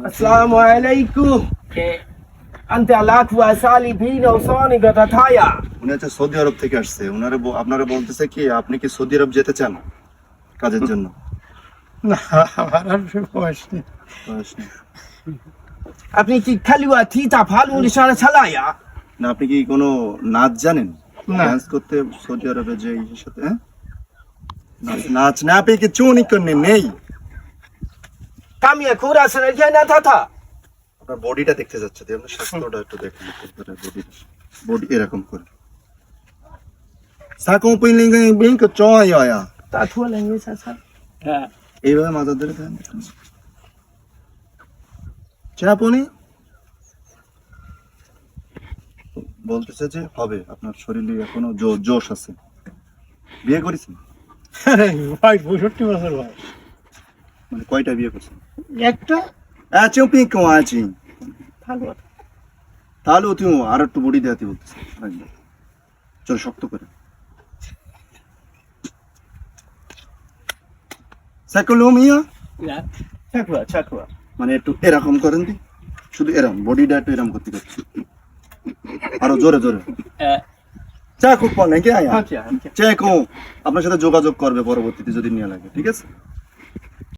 আসসালামু আলাইকুম আনতে আলাক ওয়া সালিবিন ওয়া সানিগাতা থায়া। উনি হচ্ছে সৌদি আরব থেকে আসছে। আপনারা বলতেছে কি আপনি কি সৌদি আরব যেতে চান কাজের জন্য? না, আমার আর বয়স নেই। বয়স নেই। আপনি কি খালিওয়া থিতা ফালু লিসারা ছালায়া? না আপনি কি কোনো নাচ জানেন? না। ডান্স করতে সৌদি আরবে যে ইসের সাথে হ্যাঁ? নাচ না আপনি কি চুনি করনে নেই? কামিয়া কুরা সারা জানা তাতা। আপনার বডিটা দেখতে যাচ্ছে, আপনার স্বাস্থ্যটা একটু দেখুন। বডি এরকম করে সাকো পিলিং বিং ক চয় আয়া তা থুয়া লাগে সাসা। হ্যাঁ, এইভাবে মাথা ধরে দেন। চাপনি বলতেছে যে হবে, আপনার শরীরে এখনো জোশ আছে। বিয়ে করেছেন? ভাই 65 বছর বয়স। মানে কয়টা বিয়ে করছেন? একটা চুপি কো আছি। ভালো। তাহলে তুই আর একটু বডি দেখাতে বলতেছে। চল শক্ত করে সাইকোলোমিয়া চাকুয়া। মানে একটু এরকম করেন দি, শুধু এরকম বডিটা একটু এরকম করতে করতে আরো জোরে জোরে চাকু পনে কে আয়া আচ্ছা। চেকো আপনার সাথে যোগাযোগ করবে পরবর্তীতে যদি নিয়ে লাগে, ঠিক আছে?